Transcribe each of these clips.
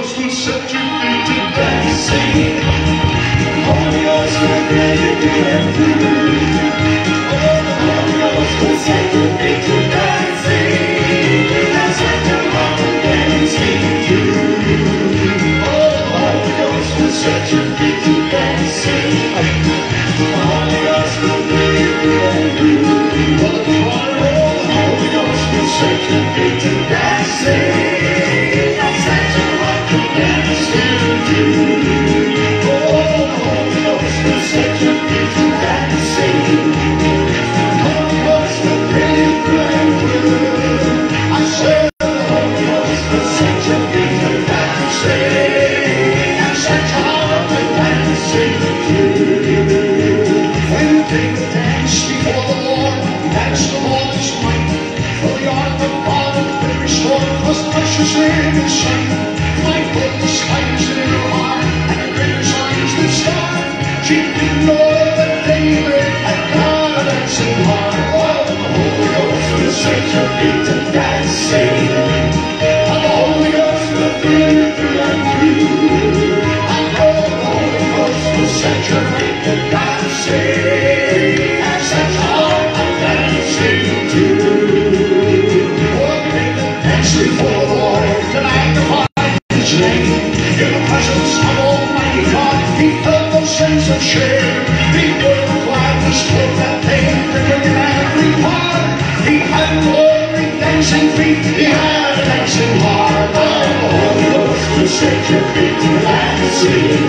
Ghost will set your feet to dancing. Holy Ghost will bring you through and through. Oh, the Holy Ghost will set your feet to dancing. That's what the Lord dancing to. Oh, the Holy Ghost will set your feet to dancing. The Holy Ghost will bring you through and through. Oh, the Holy Ghost will set your feet to dancing. She didn't know that David had got a dancing heart. Oh, the Holy Ghost will set your feet to dancing. And the Holy Ghost will bring you through and through. I know the Holy Ghost will set your feet to dancing. And set your heart to dancing too. Oh, make the dance before the Lord to magnify His name. In the presence of Almighty God, He felt no sense of shame. He would with gladness put that pain to bring in every part. He had glory dancing feet, He had a dancing heart. Oh, the Holy Ghost will set your feet to dancing.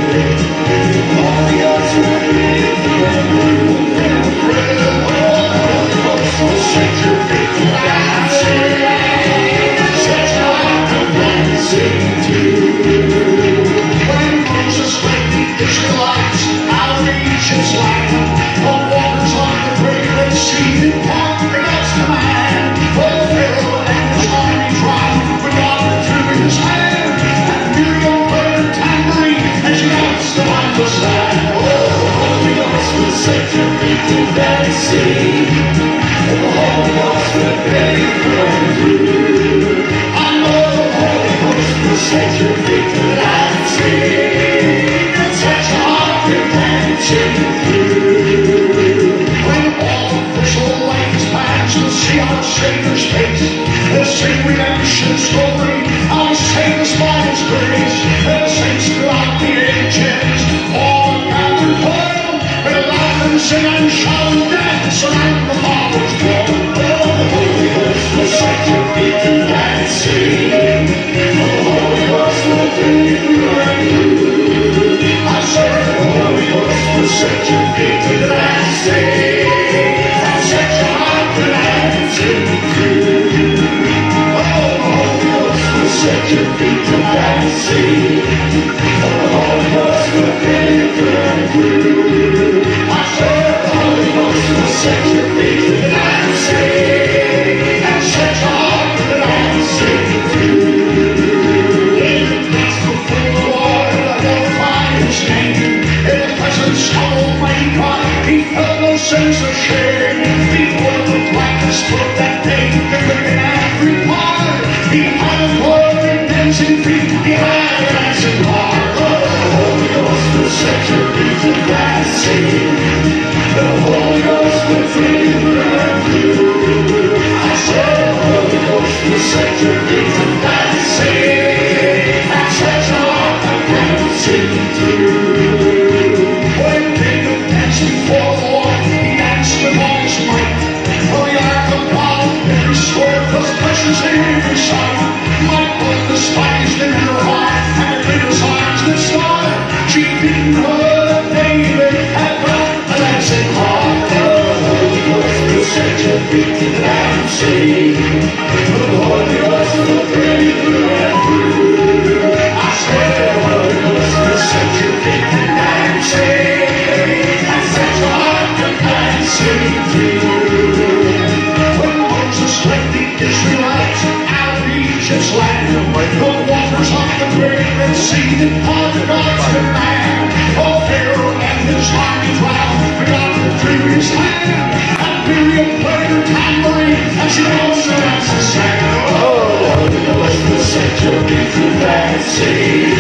The Holy Ghost will bring you through and through. The Holy Ghost will set your feet to dancing. Set your heart to dancing too. Israelites out of Egypt's land, the waters of the great Red Sea did part for God's command. Oh, Pharaoh and his army drowned when God withdrew His hand. And Miriam played her tambourine and she danced upon the sand. Oh, the Holy Ghost will set your feet to dancing. Oh, the Holy Ghost will bring you through and through. I know the Holy Ghost will set your feet to dancing. When all official lanes pass, you'll see our Savior's face. They'll sing redemption story, our Savior's by His grace. The saints throughout the ages, all gathered home, will laugh and sing and shout and dance around the Father's throne. Oh, the Holy Ghost will set your feet to dancing. Oh, the Holy Ghost will bring you through and through. I say the Holy Ghost will set your feet to dancing. And set your heart to dancing too. Oh, the Holy Ghost will set your feet to dancing. Oh, the Holy Ghost will bring you through and through. I said the Holy Ghost will set your feet to dancing. And set your heart to dancing too. In the dance before the Lord, glorify His name. In the presence of Almighty God, He felt no sense of shame. He would with gladness put that pain to bring in every part. He had a glory dancing feet, He had a dancing heart. Oh, the Holy Ghost will set your feet to dancing. The Holy Ghost will bring you through and through. I said the Holy Ghost will set your feet to dancing. And set your heart to dancing too. When David danced before the Lord, he danced with all his might. For the ark of God, every sword was precious in His sight. Michael despised in her heart, and in His arms the star. She didn't know that David had got a dancing heart. Oh, the Holy Ghost will set your feet to dancing. The Holy Ghost will bring you through and through. I said the Holy Ghost will set your feet to dancing. And set your heart to dancing too. When Moses led the Israelites out of Egypt's land, the waters of the great Red Sea did part for God's command. Oh, Pharaoh and his army drowned, but God withdrew His hand. And Miriam played her tambourine and she also danced the sand. Oh, the Holy Ghost will set your feet to dancing.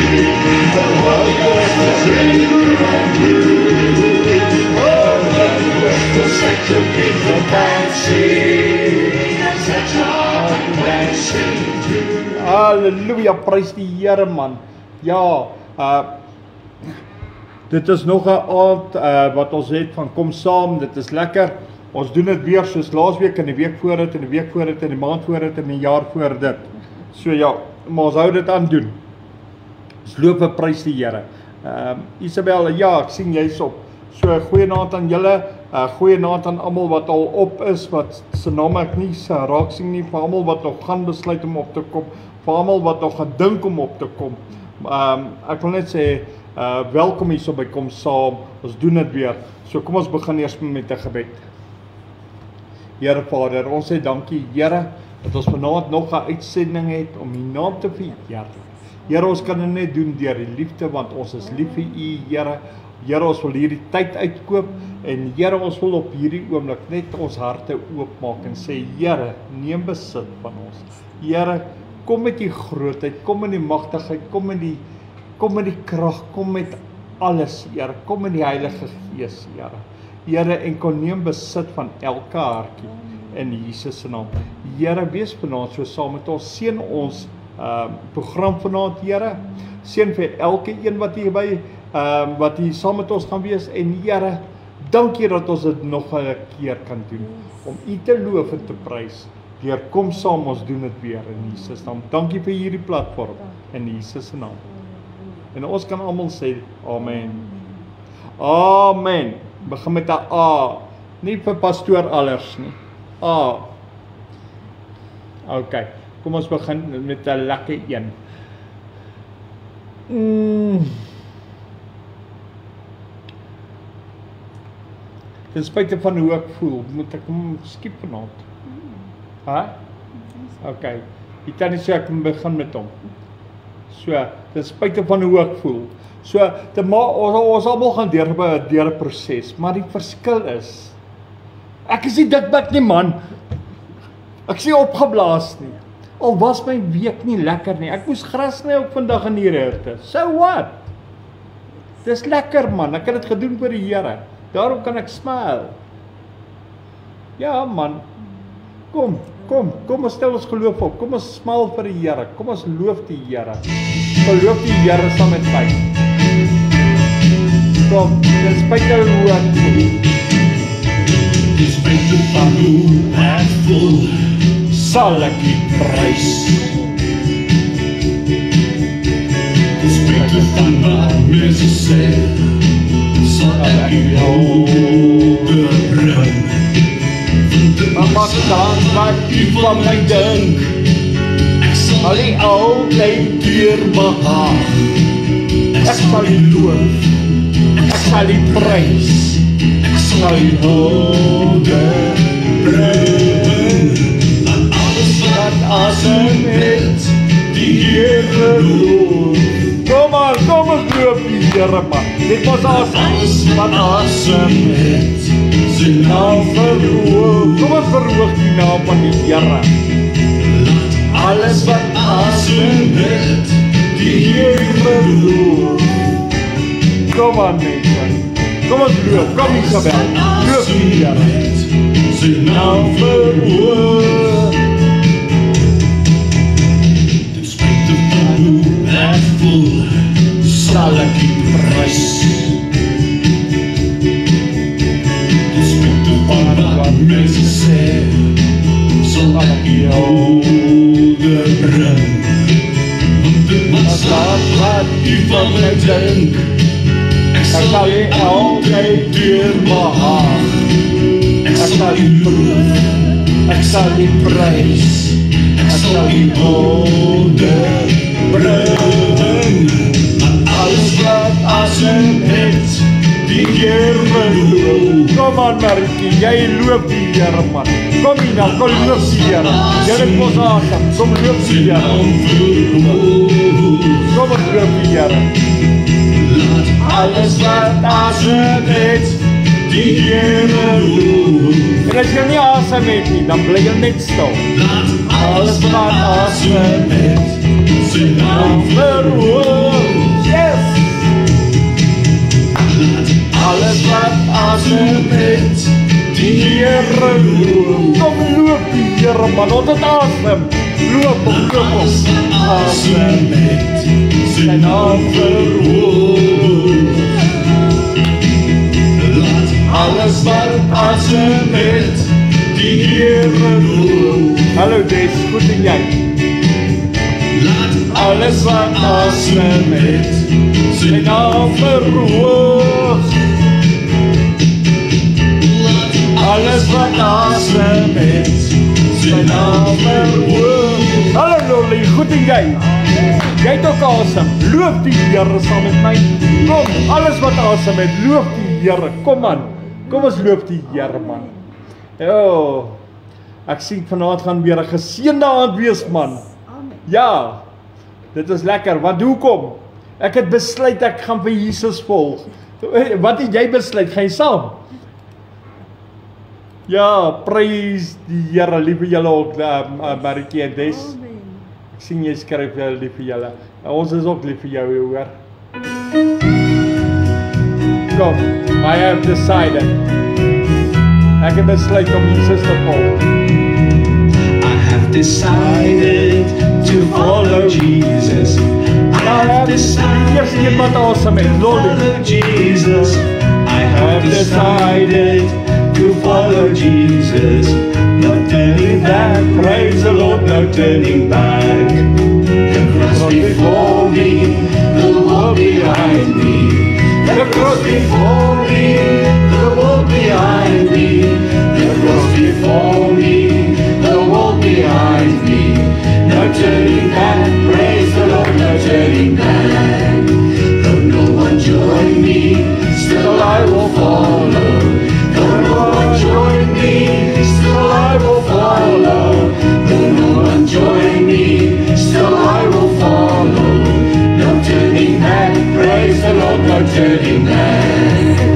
Halleluja, prys die Here man. Ja, dit is nog 'n aand wat ons het van kom saam, dit is lekker. Ons doen dit weer soos laasweek en die week voor dit en die week voor dit en die maand voor dit en die jaar voor dit. So ja, maar ons hou dit aan doen. Ons loop en prys die Here. Isabel, ja, ek sien jy's op. So goeienaand aan julle, goeienaand aan almal wat al op is, wat se name ek nie raak sien nie, vir almal wat nog gaan besluit om op te kom, vir almal wat nog gedink om op te kom. Ek wil net sê, welkom hier so by Kom Saam, ons doen dit weer. So kom ons begin eers met 'n gebed. Here Vader, ons sê dankie Here, dat ons vanaand nog 'n uitsending het om U naam te vereer. Here, ons kan dit net doen deur die liefde, want ons is lief vir U, Here. Here, ons wil hierdie tyd uitkoop en Here, ons wil op hierdie oomblik net ons harte oopmaak en sê, Here, neem besit van ons. Here, kom met U grootheid, kom met die magtigheid, kom met die krag, kom met alles, Here. Kom met die Heilige Gees, Here. Here, en kon neem besit van elke hartjie in Jesus se naam. Here, wees vanaand so saam met ons, seën ons program vanaand, Here. Seën vir elke een wat hier by wat hier saam met ons gaan wees en Here, dankie dat ons dit nog 'n keer kan doen om U te loof en te prys. Deur kom saam, ons doen dit weer in Jesus naam. Dankie vir hierdie platform in Jesus se naam. En ons kan almal sê amen. Amen. Begin met 'n A, nie vir pastoor Allers nie. A. OK. Kom ons begin met 'n lekker een. Ten spyte van hoe ek voel, moet ek hom skiep vanaand. OK. Jy kan nie sê ek begin met hom. So, ten spyte van hoe ek voel. So, ons almal gaan deur 'n proses, maar die verskil is, ek is nie dikbek nie man. Ek is nie opgeblaas nie. Al was my week nie lekker nie. Ek moes gras sny ook vandag in die hitte. So what? Dis lekker man, ek het dit gedoen vir die Here. Daarom kan ek smile. Ja man, kom ons stel ons geloof op, kom ons smile vir die Here, kom ons loof die Here. Geloof die Here saam met my. Kom, ten spyte hoe ek voel. Ten spyte van hoe ek voel, sal ek U prys. Ten spyte van wat mense sê, sal ek U onderbring. Maar staan wat U van my dink, ek sal U altyd deurbehaag. Ek sal U loof, ek sal U prys, ek sal U onderbring. Aan alles wat asem het, die Here loof. Kom ons loof die Here man. Dit was alles wat asem het, sy naam verhoog. Kom ons verhoog die naam van die Here. Alles wat asem het, die Here loof. Kom aan mense, kom ons loof, kom Isabel, loof die Here. Sy naam verhoog. Ten spyte van hoe ek voel, sal ek U prys. Ten spyte van wat mense sê, sal ek U onderbring. Want dit was wat U van my dink, ek sal U altyd deurbehaag. Ek sal U loof, ek sal U prys, ek sal U onderbring. Alles wat asem het, die Here loof. Kom aan Markie, jy loof die Here man. Kom hier nou, kom loof die Here. Jy het mos asem, kom loof die Here. Kom ons loof die Here. Laat alles wat asem het, die Here loof. En as jy nie asem het nie, dan bly jy net stil. Laat alles wat asem het, sy naam verhoog. Yes! Laat alles wat asem het, die Here loof. Kom loof die Here man, ons het asem. Loof hom, asem met sy naam verhoog. Laat alles wat asem met die Here loof. Hallo Des, goed en jy? Laat alles wat asem met sy naam verhoog. Alles wat asem het, sy naam verhoog. Hallo Lolly, goed en jy? Jy het ook asem, loof die Here saam met my. Kom, alles wat asem het, loof die Here. Kom man, kom ons loof die Here man. Ek sien vanaand gaan weer 'n geseënde aand wees man. Ja, dit is lekker, want hoekom? Ek het besluit ek gaan vir Jesus volg. Wat het jy besluit, gaan jy saam? Ja, praise die Here, lieve julle ook, Marikie en Des. Ek sien jy skryf julle lief vir julle. Ons is ook lief vir jou, hoor. Kom, I have decided. Ek het besluit om Jesus te volg. I have decided to follow Jesus. I have decided to follow Jesus. I have decided to follow Jesus, no turning back, praise the Lord, no turning back. The cross before me, the world behind me. The cross before me, the world behind me. The cross before me, the world behind me. No turning back, praise the Lord, no turning back. Though no one join me, still I will follow. Join me, still I will follow. Though no one join me, still I will follow. No turning back, praise the Lord, no turning back.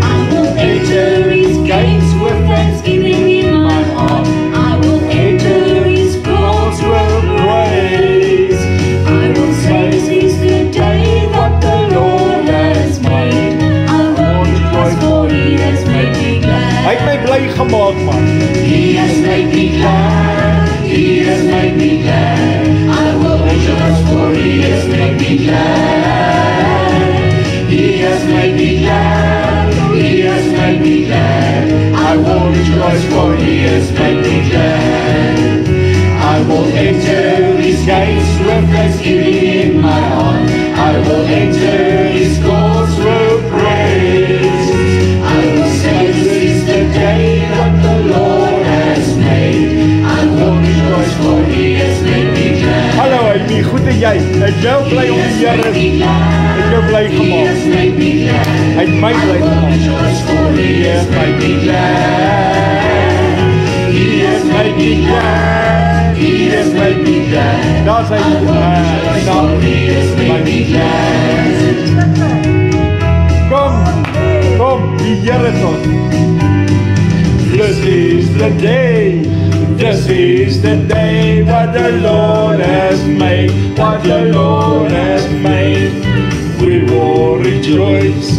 I will enter his gates with thanksgiving in my heart. I will enter his courts with praise. I will say this is the day that the Lord has made. I won't rejoice for he has made me glad. Hy het my bly gemaak man. He has made me glad. He has made me glad. I will rejoice for he has made me glad. He has made me glad. He has made me glad. I will rejoice for he has made me glad. I will enter his gates with thanksgiving in my heart. I will enter his courts with praise. I will say this is the day that the Lord has made. I will rejoice for he has made me glad. Hallo Amy, goed en jy? Ek jou bly om die Here is. Ek jou bly gemaak. Hy het my bly gemaak. He has made me glad. He has made me glad. He has made me glad. Daar is hy, He has made me glad. Kom, die Here tot. This is the day what the Lord has made, what the Lord has made. We will rejoice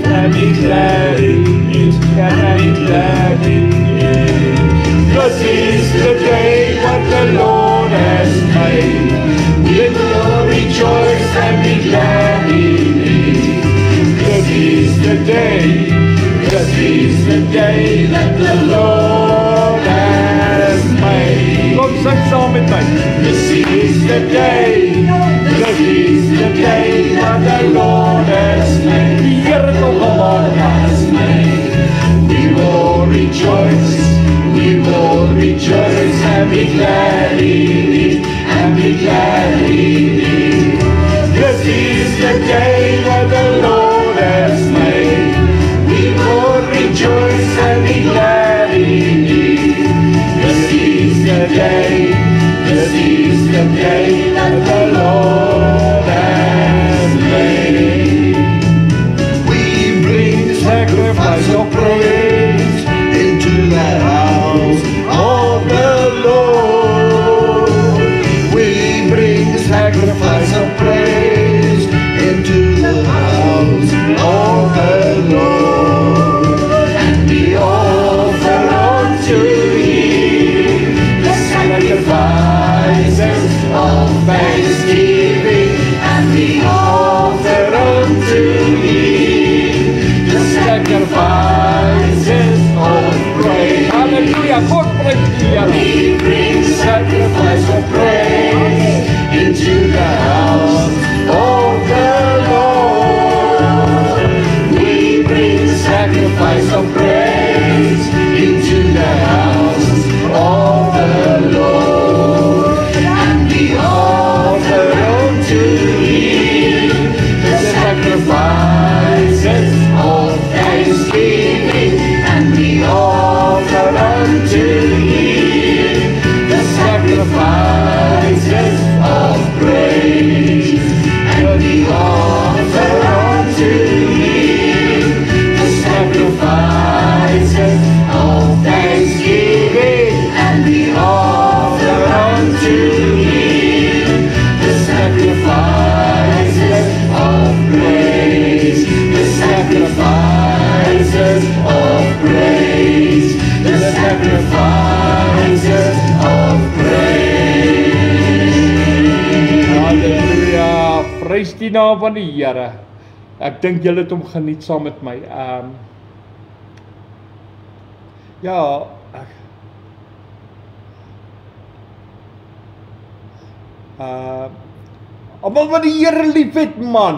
and be glad in it, and be glad in it. This is the day what the Lord has made. We will rejoice and be glad in it. This is the day that the Lord has made. Kom sing saam met my. This is the day that the Lord has made. Die Here het hom gemaak. We will rejoice and be glad in it, and be glad in it. This is the day that the Lord has made. We will rejoice and be glad in it. This is the day that the Lord has made. We bring the sacrifice of praise into the house of the Lord. We bring the sacrifice of praise die naam van die Here. Ek dink julle het hom geniet saam met my. Ja, almal wat die Here liefhet, man.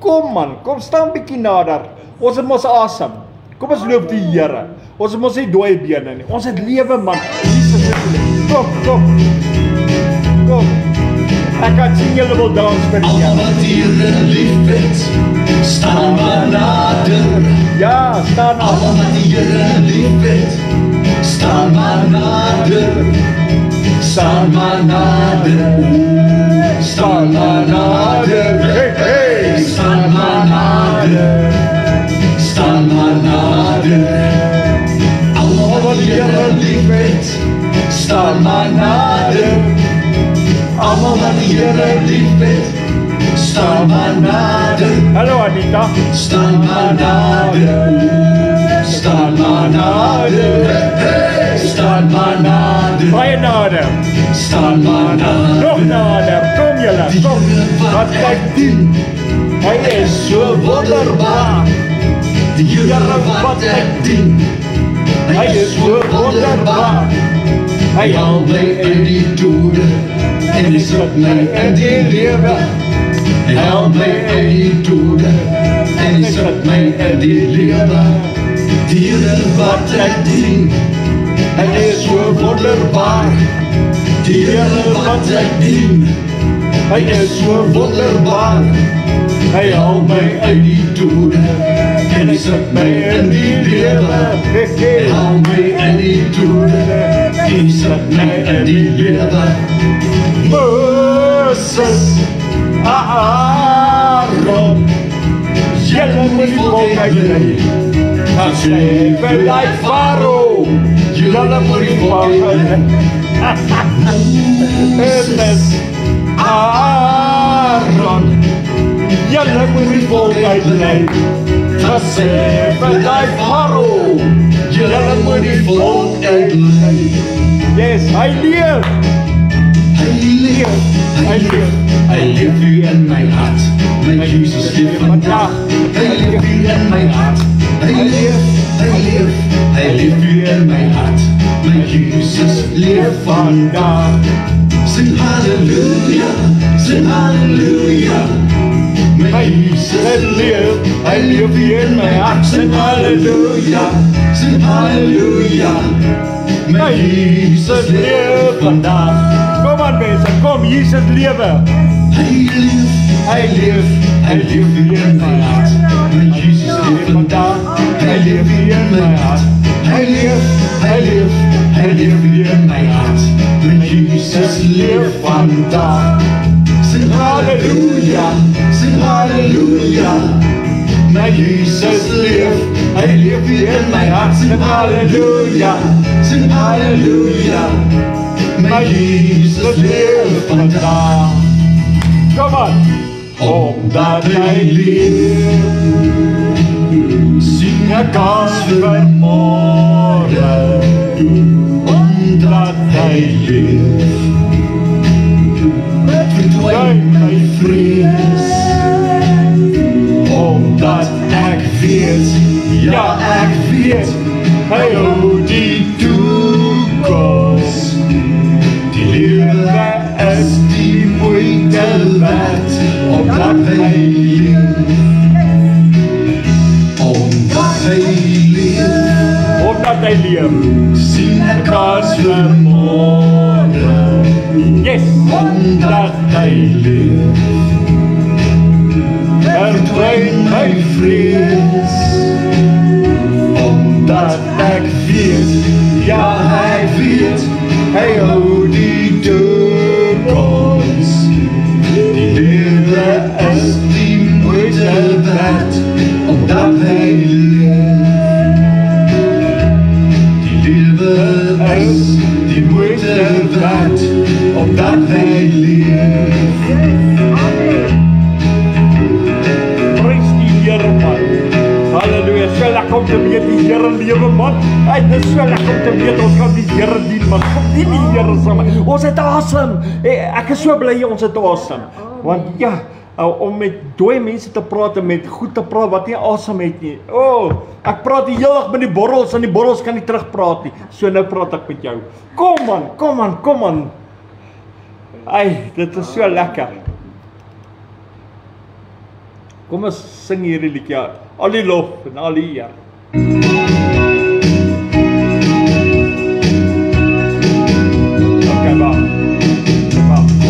Kom staan bietjie nader. Ons het mos asem. Kom ons loop die Here. Ons het mos nie dooie bene nie. Ons het lewe, man. Jesus het lewe. Kom. Ek kan sien julle wil dans vir die Here. Almal wat die Here liefhet, staan maar nader. Ja, staan nader. Almal wat die Here liefhet, staan maar nader. Staan maar nader. Staan maar nader. Hey. Staan maar nader. Staan maar nader. Almal wat die Here liefhet, staan maar nader. Almal wat die Here liefhet, staan maar nader. Hallo Anita. Staan maar nader. Staan maar nader. Staan maar nader. Baie nader. Staan maar nader. Nog nader. Kom julle. Kom. Wat ek dien. Hy is so wonderbaar. Die Here wat ek dien, Hy is so wonderbaar. Hy haal my uit die dode en hy sit my in die lewe. Hy haal my uit die dode en hy sit my in die lewe. Die Here wat ek dien, hy is so wonderbaar. Die Here wat ek dien, hy is so wonderbaar. Hy haal my uit die dode en hy sit my in die lewe. Hy haal my uit die dode en hy sit my in die lewe. Moses, Aaron, julle moet die volk uitlei. Gaan sê vir die Farao, julle moet die volk uitlei. Moses, Aaron, julle moet die volk uitlei. Gaan sê vir die Farao, julle moet die volk uitlei. Yes, hy leef. Hy leef, hy leef, hy leef hier in my hart. My Jesus leef vandag. Hy leef hier in my hart. Hy leef, hy leef, hy leef hier in my hart. My Jesus leef vandag. Sing hallelujah, sing hallelujah. My Jesus leef, hy leef hier in my hart. Sing hallelujah, sing hallelujah. My Jesus leef vandag. Kom aan mense, kom, Jesus lewe. Hy leef, hy leef, hy leef hier in my hart. My Jesus leef vandag. Hy leef hier in my hart. Hy leef, hy leef, hy leef hier in my hart. My Jesus leef vandag. Sing hallelujah, sing hallelujah. My Jesus leef, hy leef hier in my hart. Sing hallelujah, sing hallelujah. My Jesus leef vandag. Kom aan. Omdat hy leef, sing ek as vir môre. Omdat hy leef, verdwyn my vrees. Omdat ek weet, ja ek weet, hy hou die toekoms. Die lewe is die moeite werd, omdat hy leef. Omdat hy leef, Omdat hy leef. sien ek as vir môre. Yes. Omdat hy leef, verdwyn my vrees. Omdat ek weet, ja hy weet, hy hou die toekoms. Die lewe is die moeite werd, omdat hy leef. Die lewe is die moeite werd, omdat hy leef. Prys die Here, man. Halleluja. So lekker om te weet die Here lewe, man. Hey, dis so lekker om te weet ons kan die Here dien, man. Kom dien die Here saam. Ons het asem. Hey, ek is so bly ons het asem. Want ja, om met dooie mense te praat en met goed te praat wat nie asem het nie. Ek praat die hele dag met die borrels en die borrels kan nie terugpraat nie. So nou praat ek met jou. Kom man. Dit is so lekker. Kom ons sing hierdie liedjie. Al die lof en al die eer. Okay,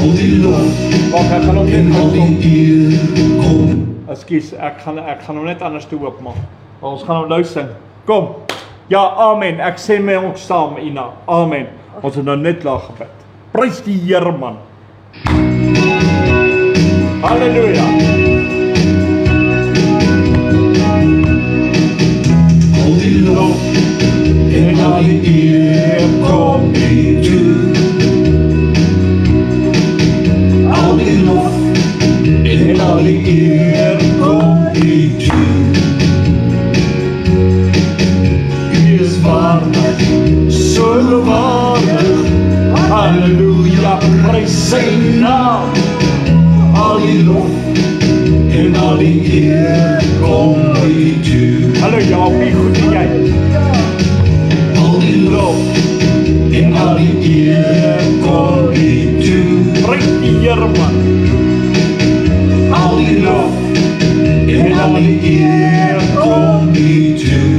Al die lof Wacht, ek gaan hom net al die eer kom. Ekskuus, ek gaan hom net anders toe oopmaak. Ons gaan hom nou sing. Kom. Ja, amen. Ek sê my ook saam, Ina. Amen. Ons het nou net laag gebid. Prys die Here, man. Halleluja. Al die lof en al die eer kom nie toe. Al die lof en al die eer kom nie toe. U is waardig, so waardig. Halleluja, prys sy naam. Al die lof en al die eer kom nie toe. Hallo Jaapie, goed en jy? Al die lof en al die eer kom nie toe. Prys die Here, man. Al die lof en al die eer kom nie toe.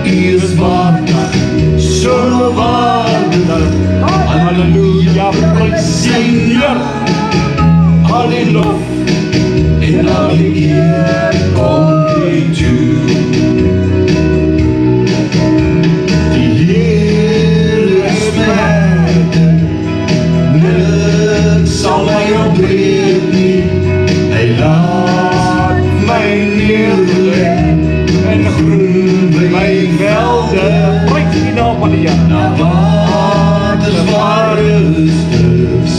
U is waardig, so waardig. Halleluja, prys sy Here. Al die lof en al die eer kom nie toe. Die Here is my herder, niks sal my ontbreek nie. Hy laat my neerlê en groen bly my velde. Prys die naam van die Here. Na waters waar rust is,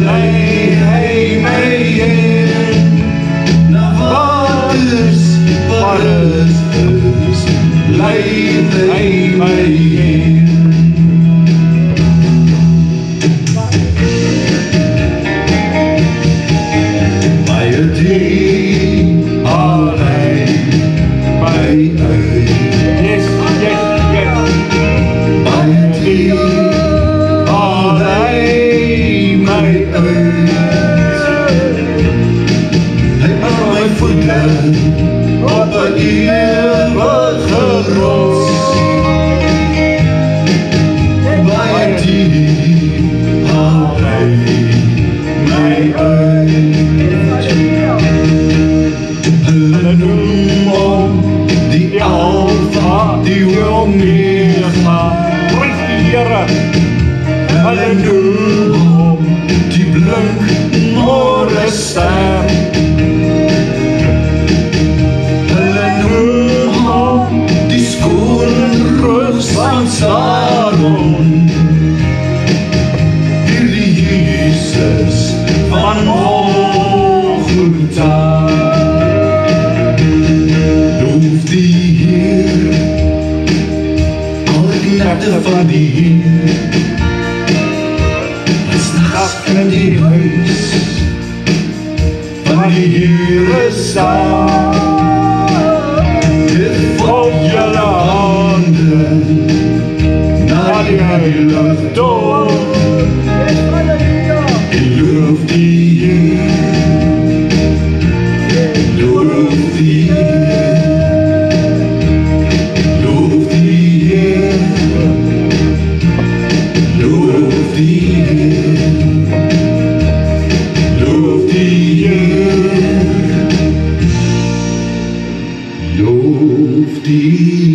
lei hy my heen. Na waters waar rust is, lei hy my heen. Baie die al hy my uit. Yes. Baie die al hy my uit. Hy maak my voete op 'n ewige rots. Baie die al hy my uit. Hulle noem hom die Alpha, die Omega. Prys die Here. Hulle noem hom die blink môrester. Hulle noem hom die skoon roos van Saron. Hierdie Jesus van Golgotha. Loof die Heer, al die knegte van die Heer. In die huis van die Here staan. Dit volg julle hande na die heilige dorp. En loof die Heer, loof die Heer, loof die Heer, loof die Heer. Loof die Heer, loof die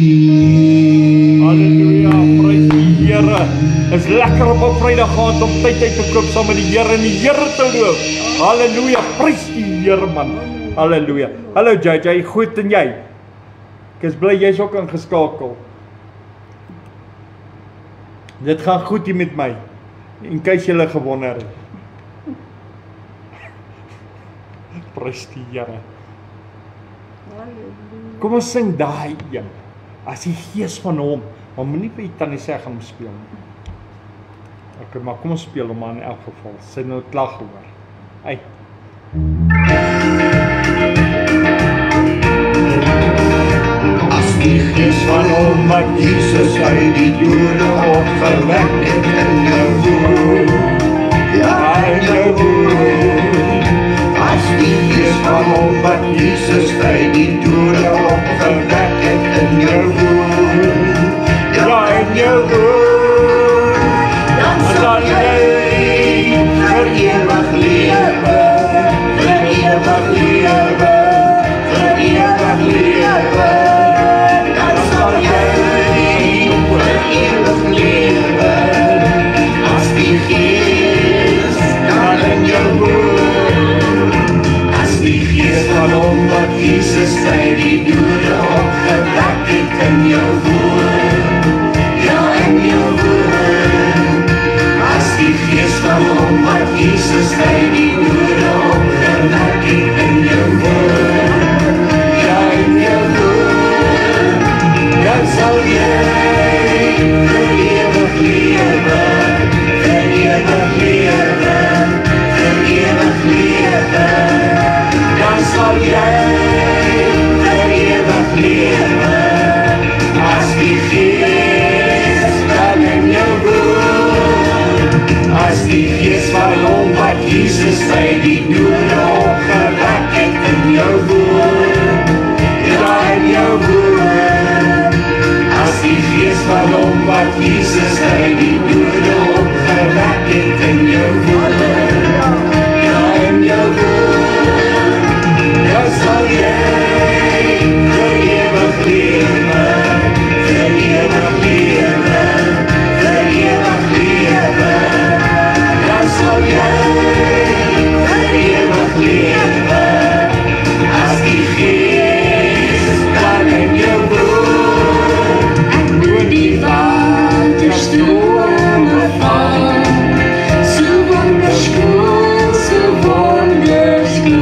Heer. Halleluja, prys die Here. Is lekker op 'n Vrydag aand om tyd uit te koop saam met die Here en die Here te loof. Halleluja, prys die Here, man. Halleluja. Hallo JJ, goed en jy? Ek is bly jy's ook ingeskakel. Dit gaan goed hier met my. In case julle gewonder het. Prys die Here. Kom ons sing daai een. As die gees van hom, maar moenie vir die tannie sê gaan speel nie. Okay, maar kom ons speel hom aan in elk geval. Sy nou klag hoor. Uit. As die gees van hom wat Jesus uit die dode opgewek het in jou woon, ja in jou woon. As die gees van hom wat Jesus uit die dode opgewek het in jou woon, ja in jou woon, dan sal jy vir ewig lewe, vir ewig lewe, vir ewig lewe. Dan sal jy vir ewig lewe, as die gees dan in jou woon. As die gees van hom wat Jesus uit die dode opgewek het in jou woon, ja in jou woon. As die gees van hom wat Jesus uit die dode opgewek het in jou woon, ja in jou woon, dan sal jy vir ewig lewe, vir ewig lewe, vir ewig lewe. Dan sal jy vir ewig lewe, as die gees dan in jou woon. As die gees van hom wat Jesus uit die dode opgewek het in jou woon, ja in jou woon. As die gees van hom wat Jesus uit die dode opgewek het in jou woon, ja in jou woon. Dan sal jy vir ewig lewe, vir ewig lewe, vir ewig lewe. Dan sal jy vir ewig lewe, as die gees dan in jou woon. En oor die waterstrome val, so wonderskoon, so wonderskoon.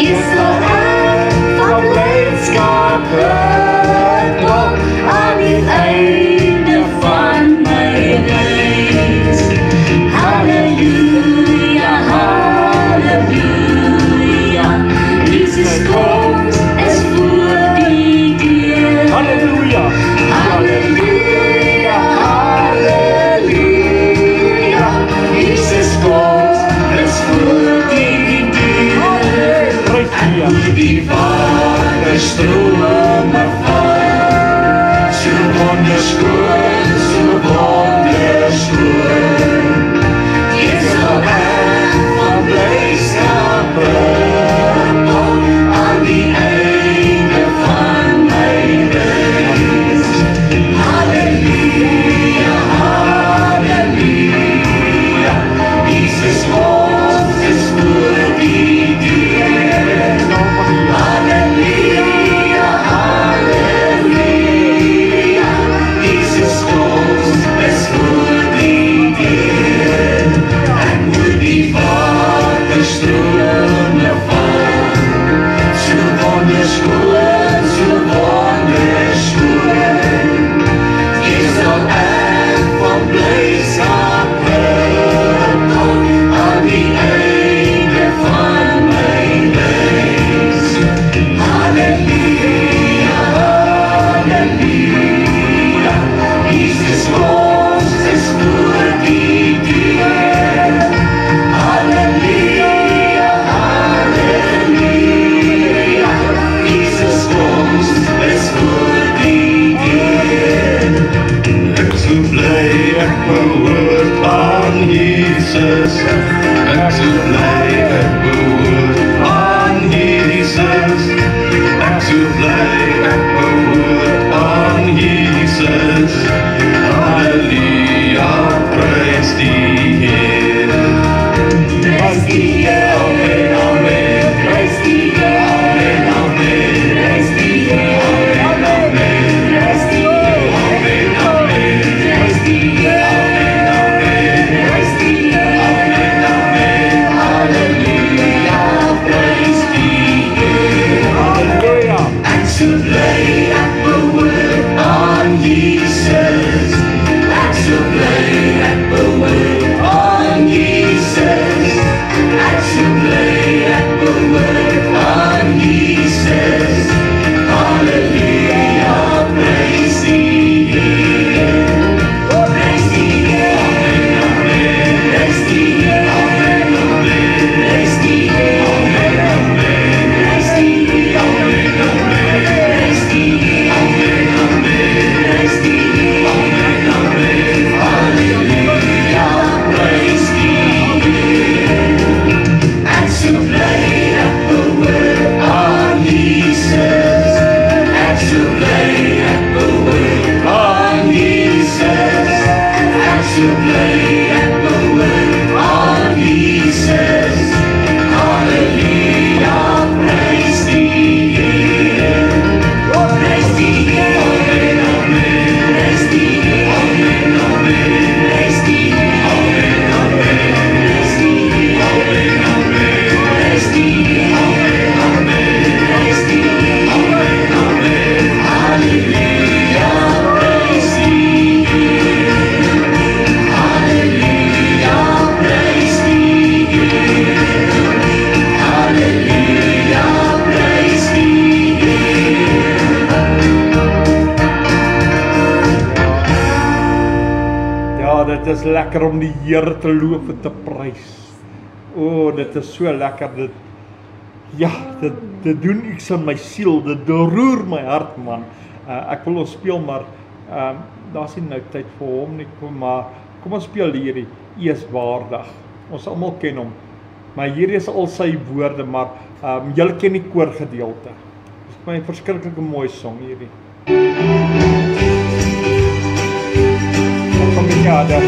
Is daar hart van blydskap gekom aan die einde van my reis. Halleluja, halleluja, Jesus komt is voor die deur. Halleluja! Halleluja, halleluja, Jesus komt is voor die deur. En die waterstrome val, so wonderskoon, so wonderskoon. Is daar hart van blydskap gekom aan die einde van my reis. Halleluja, halleluja, Jesus komt is voor die deur. Halleluja, dit is lekker om die Here te loof en te prys. Dit is so lekker, dit doen iets in my siel, dit roer my hart, man. Ek wil ons speel, maar daar is nie nou tyd vir hom nie, maar kom ons speel hierdie, U is waardig. Ons almal ken hom, maar hierdie is al sy woorde, maar julle ken die koorgedeelte. Dit is my verskriklike mooi song hierdie. Van my vader.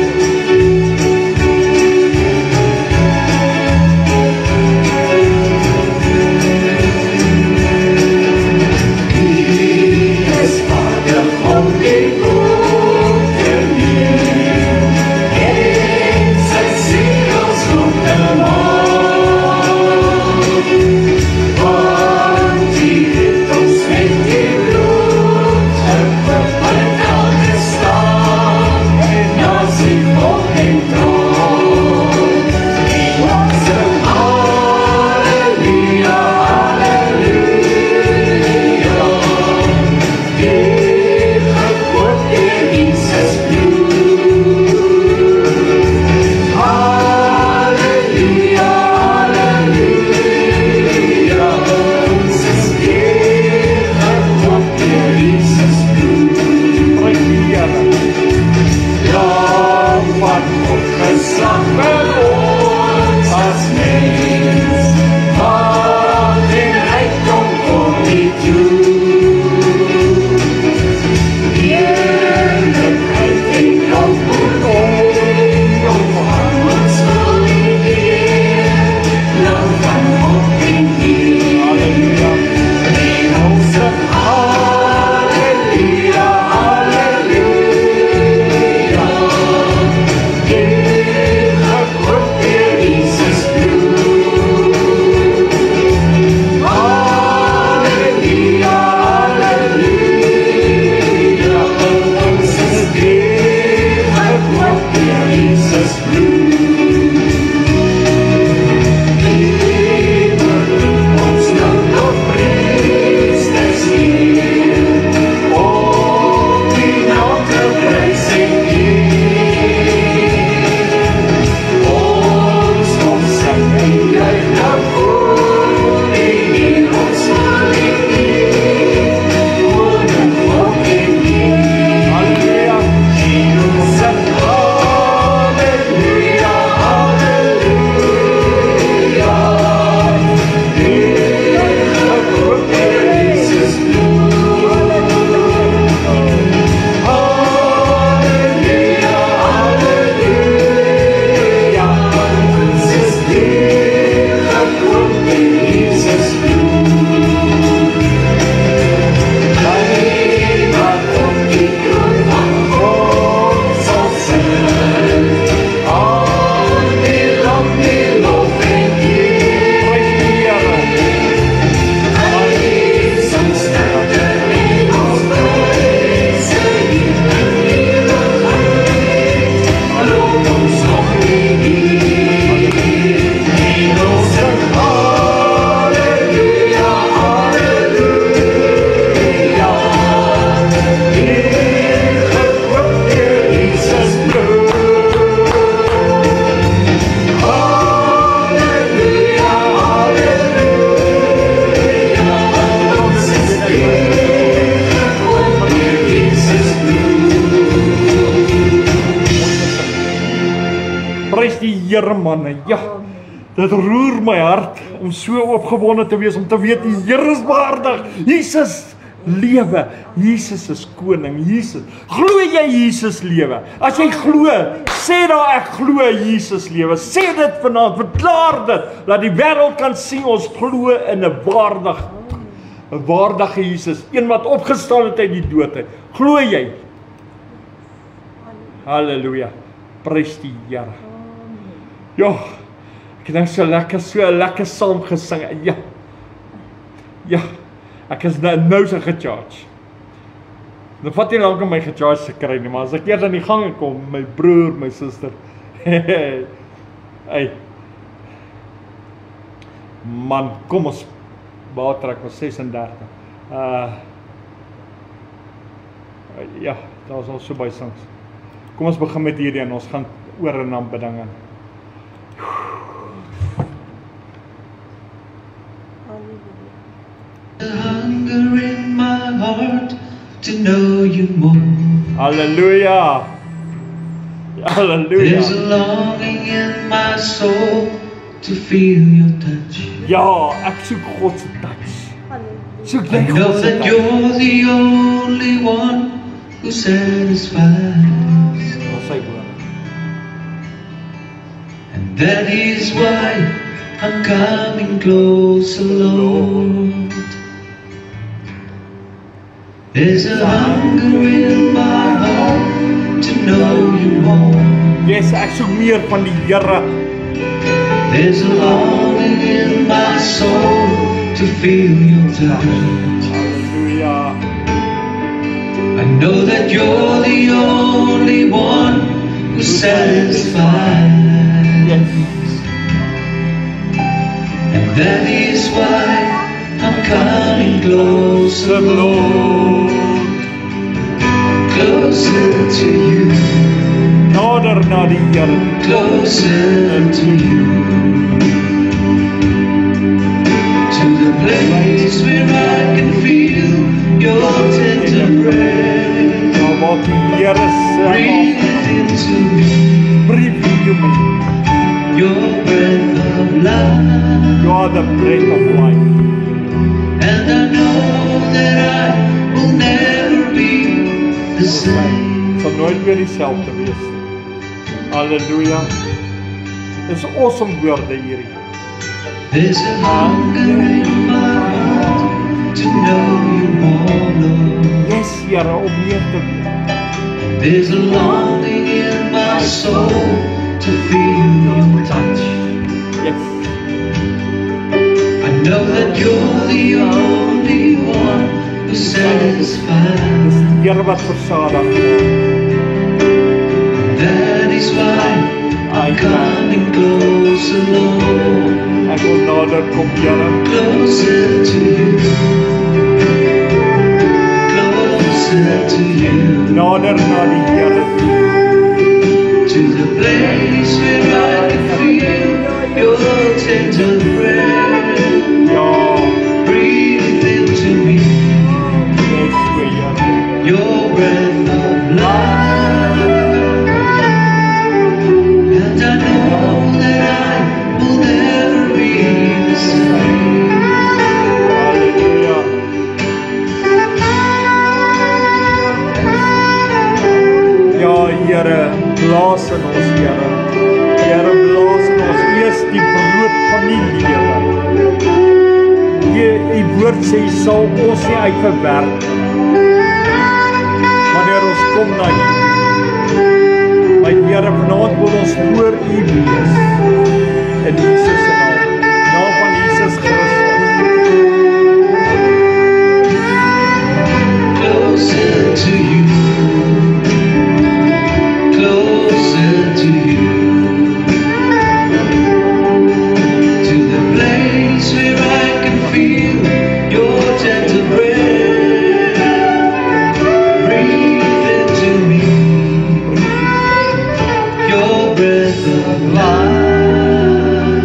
Here manne, ja, dit roer my hart om so opgewonde te wees, om te weet die Here is waardig, Jesus lewe, Jesus is koning, Jesus, glo jy Jesus lewe? As jy glo, sê daar ek glo Jesus lewe, sê dit vanaand, verklaar dit, laat die wêreld kan sien ons glo in 'n waardige Jesus, een wat opgestaan het uit die dood uit, glo jy? Halleluja, prys die Here. Ja, ek het nou so 'n lekker psalm gesing. Ja, ek is nou so gecharge. Nou vat nie lank om my gecharge te kry nie, maar as ek eers aan die gang kom, my broer, my suster, hey, man, kom ons, baatrak was 36. Ja, daar was al so baie songs. Kom ons begin met hierdie en ons gaan oor in aanbidding. The hunger in my heart to know you more. Halleluja. Halleluja. There's a longing in my soul to feel your touch. Ja, ek soek God se touch. Soek I jy know God se that touch? you're the only one who satisfies. Ons sy woord. And that is why I'm coming closer, Lord. There's a hunger in my heart to know you more. Yes, ek soek meer van die Here. There's a longing in my soul to feel your touch. Halleluja. I know that you're the only one who satisfies. Yes. And that is why I'm coming closer, Lord. Closer to you. Nader na die Here. Closer to you. To the place where I can feel your tender breath. Nou wat die Here sê, Breathe into me. breathe into me. Your breath of life. You are the breath of life. And I know that I will never be the same. Sal nooit weer dieselfde wees. Halleluja. Dis awesome woorde hierdie. There's a hunger in my heart to know you more, Lord. Yes, Here, om meer te weet. There's a longing in my soul to feel your touch. Yes. I know that you're the only one who satisfies. Dis die Here wat versadig. That is why I'm coming closer, Lord. Ek wil nader kom, Here. Closer to you. Closer to you. Nader na die Here. To the place where I can feel your tender breath. Ja, Breathe into me yes, Here. your breath of life. And I know that I will never be the same. Halleluja. Ja, Here, blaas in ons, Here. Here, blaas in ons. U is die brood van die lewe. U woord sê, U sal ons nie uitverwerp wanneer ons kom na U. My Here, vanaand wil ons voor U wees. In Jesus se naam. Naam van Jesus Christus. Closer to you. Closer to you. To the place where I can feel your tender breath. Breathe into me your breath of life.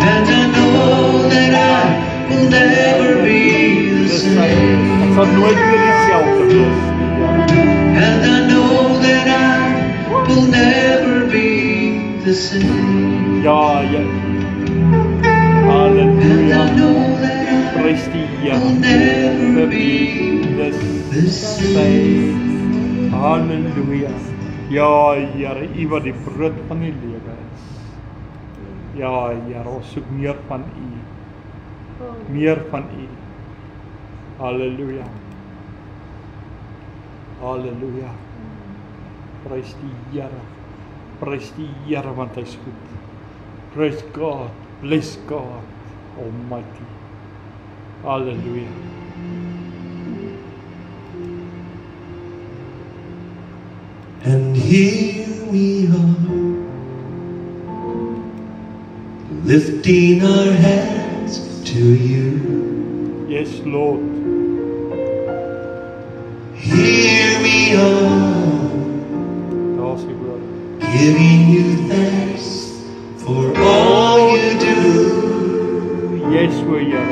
And I know that I will never be the same. Ek sal nooit weer dieselfde wees nie, Here. And I know that I will never be the same. Ja, ja. And Halleluja. I know that I Prys die will Here. never Vir be U the dis same. sy. Halleluja. Ja, Here, U wat die brood van die lewe is. Ja, Here, ons soek meer van U. Meer van U. Halleluja. Halleluja. Prys die Here. Prys die Here want hy's goed. Praise God. Bless God Almighty. Halleluja. And here we are, lifting our hands to you. Yes, Lord. Here we are, giving you thanks for all you do. Yes, o Here.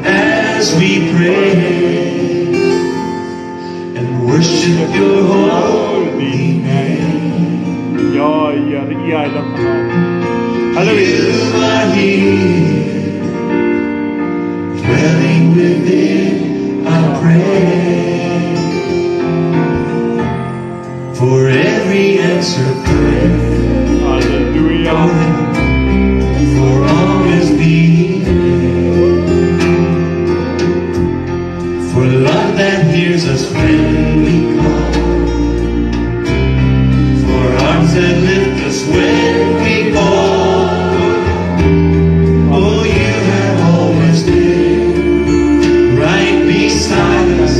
As we pray and worship your holy name, Ja, Here, U heilige naam. Halleluja. you are here, dwelling within our prayer. For every answered prayer, Halleluja. for always being there, for love that hears us when we call, for arms that lift us when we fall. Oh, you have always been right beside us,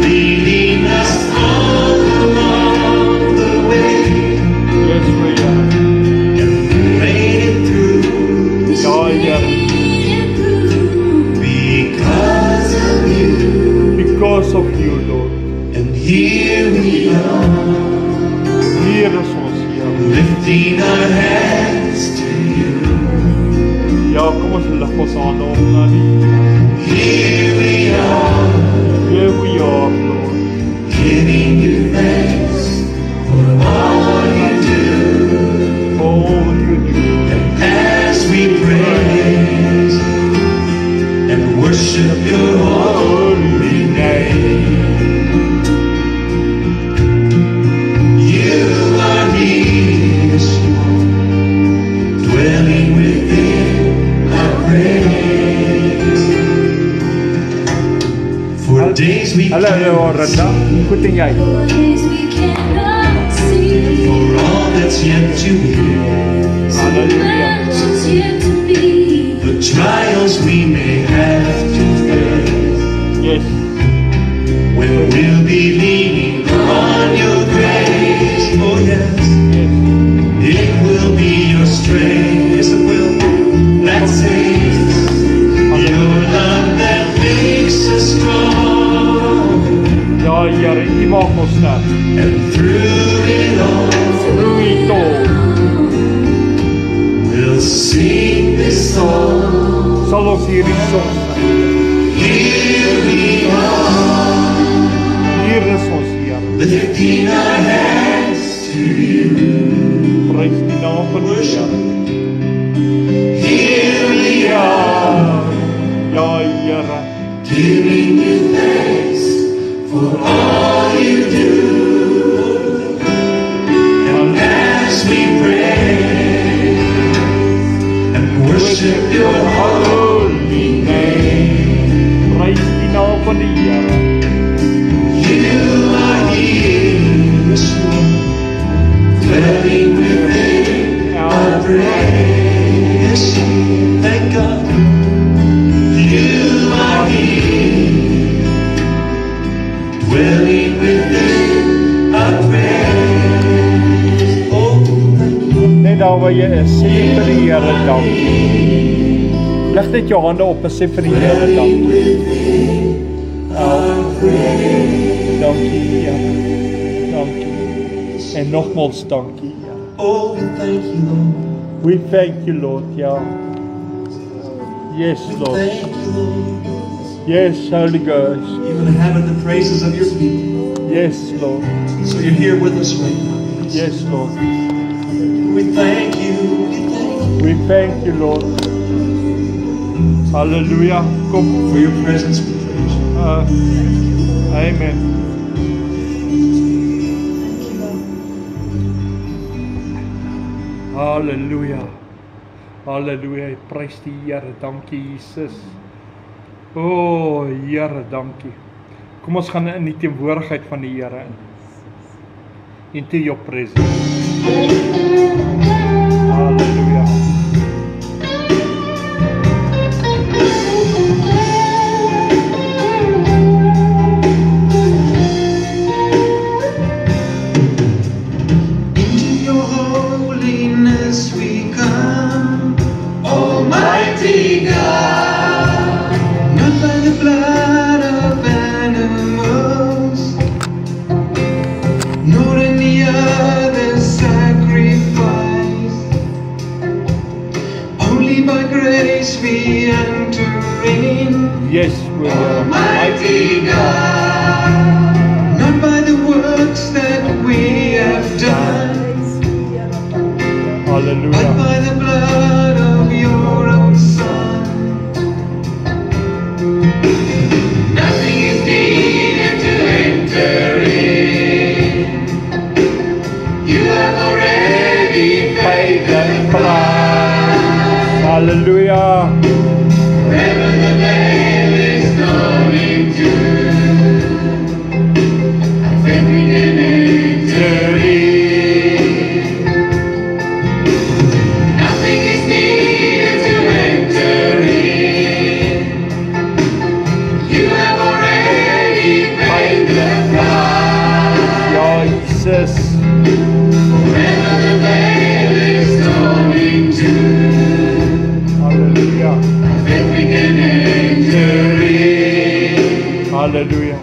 leading us all along the way, Yes, o Here. and made it through Ja, Here. because of you. Because of you, Lord. And here we are, Hier is ons, Here. lifting our hands to you. Ja, kom ons lig ons hande op na die Here we are, Here we are, Lord. giving you thanks for all you do. All you do. As we praise and worship your holy name, you are here, dwelling within our praise. For days we Hallo, can't Renda. Goed en jy? for all that's yet to hear, Halleluja. the trials we may have to face, Yes. when we'll be leaning on your grace. Oh yes, Yes. it will be your strength, yes it will, that saves, your love that makes us strong. Ja, Here, U maak ons sterk. And through it all, Through it all, we'll sing this song. sal ons hierdie song sing. Here we are, Hier is ons, Here. lifting our hands to you. Prys die naam van die Here. Here we are, Ja, Here. giving you thanks for all you do. And as we pray and worship your holy name, Prys die naam van die Here. you are here, dwelling within our praise. Thank God, you are here, dwelling within our praise. Oh, Net daar waar jy is, sê net vir die Here dankie. Lig net jou hande op en sê vir die Here dankie. Dankie, Here. Dankie. En nogmaals dankie, Here. oh, we thank you, Lord. We thank you, Lord, ja. Yes, Lord. Thank you, Lord. Yes, Holy Ghost. You inhabit the praises of your people. Yes, Lord. So you're here with us right now. Yes, Lord. We thank you. We thank you We thank you, Lord. Hallelujah. Kom. for your presence. We praise you. Amen. Halleluja. Halleluja. Prys die Here. Dankie Jesus. O, Here, dankie. Kom ons gaan in die teenwoordigheid van die Here in. Into your presence. Halleluja. Into your holiness we come, Almighty God. Not by the blood of animals, nor any other sacrifice. entering, Yes, o Here. mighty God, not by the works that we have done, but Hallelujah. by the blood of your own Son. Nothing is needed to enter in. You have already paid the price. Hallelujah. Wherever the veil is torn in two, I think we can enter in. Nothing is needed to enter in. You have already paid the price. Ja, Jesus. Wherever the veil is torn in two, Hallelujah. I think we can enter in. Hallelujah.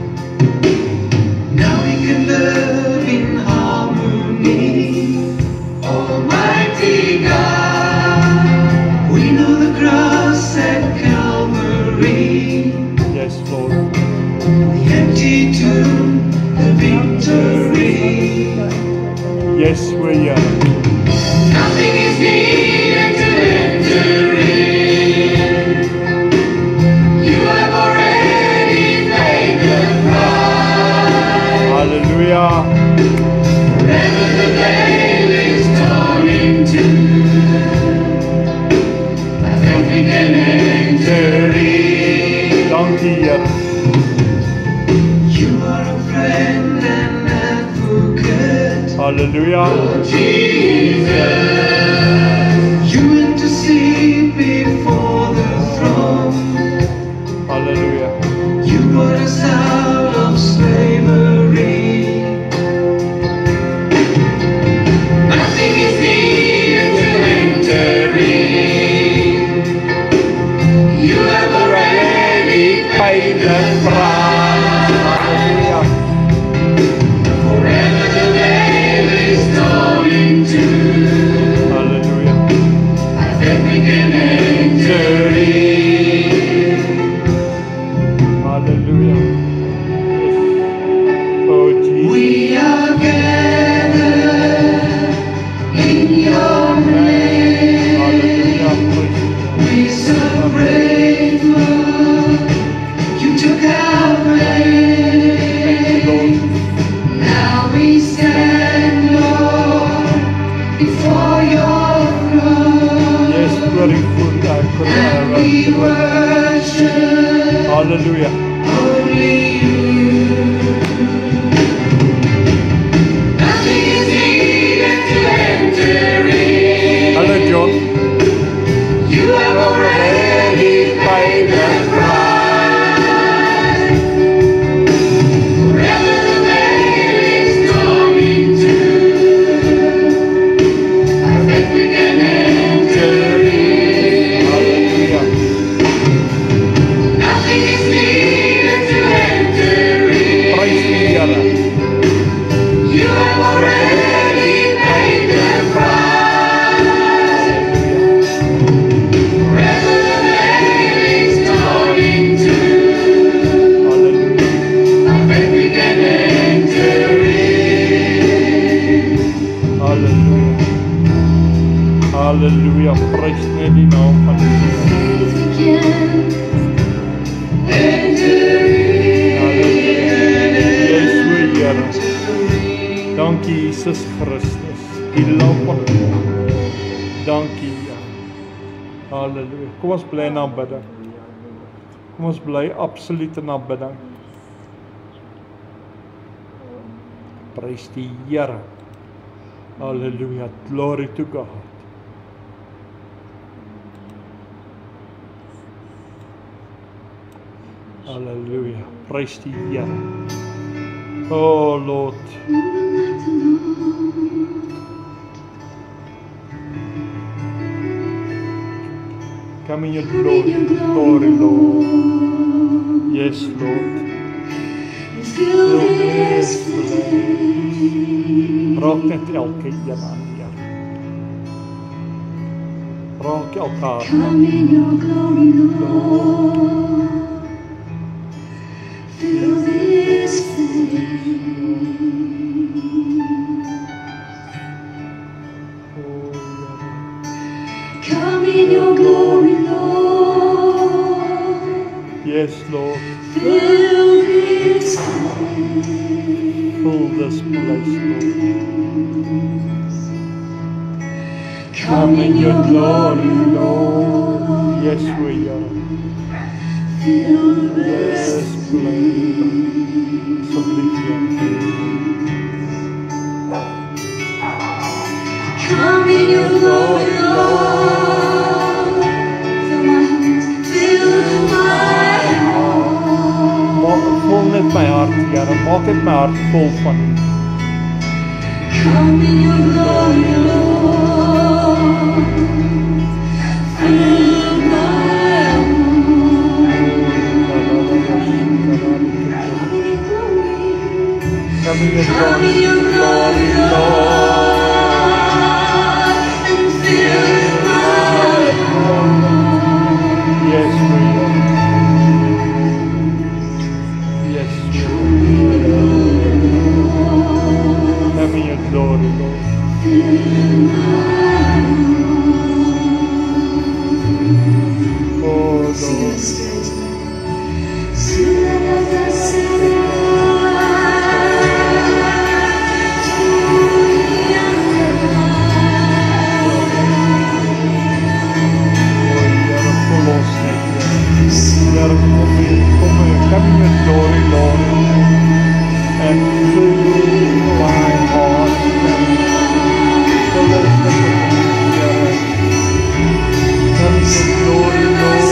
Now we can live in harmony, Almighty God. We know the cross at Calvary, Yes, Lord. the empty tomb, the victory. Yes, o Here. Nothing is needed to enter in. You have already paid the price. Hallelujah. Wherever the veil is torn in two, I think we can enter in. Dankie, Here. You are a friend and advocate, Hallelujah. Jesus. You intercede before the throne. Hallelujah. You brought us out of slavery. Nothing is needed to enter in. You have already paid the price. Hallelujah. Forever the veil is torn in two. Hallelujah. I think we can enter in. Hallelujah. Yes. Oh, Jesus. We are gathered in your name. Hallelujah. Praise We're so grateful you took our you, place. Lord. Now we stand, Lord, before your throne. Yes, glory for And we worship Hallelujah. only you. Nothing is needed to enter in. Hello, John. You have already paid the price. Forever the veil is torn in two. I think we can enter in. Hallelujah. Nothing is needed to enter in. Praise the Here. You have already paid the price. Forever the veil is torn in two. Hallelujah. I think we can enter in. Hallelujah. Hallelujah. Praise net die naam van Jesus. Enter in. Yes, o Here. Dankie Jesus Christus, die lam van God. Dankie, Here. Halleluja. Kom ons bly in aanbidding. Kom ons bly absoluut in aanbidding. Prys die Here. Halleluja. Glory to God. Halleluja. Prys die Here. Oh Lord. Come in your glory, glory, Lord. Yes, Lord. Fill this place. Raak net elke een aan, Here. Raak raak elkaar. Come in your glory, Lord. Fill this place. Come in your glory, Lord. Yes, Lord. Fill this place. Fill this place, Lord. Come in your glory, Lord. Yes, we are. Fill Yes, this place. Asseblief, Here. Come in your glory, Lord. Fill my heart. Fill my heart. Maak vol net my hart, Here. Maak net my hart vol van U. Come in your glory, Lord. Fill my heart. Come in your Come in your glory, Lord. And fill my heart. Yes, we are. Yes, we are. Come in your glory, Lord. Oh, Lord. Come in your glory, Lord, and fill my heart and fill us with your Spirit. Come in your glory, Lord.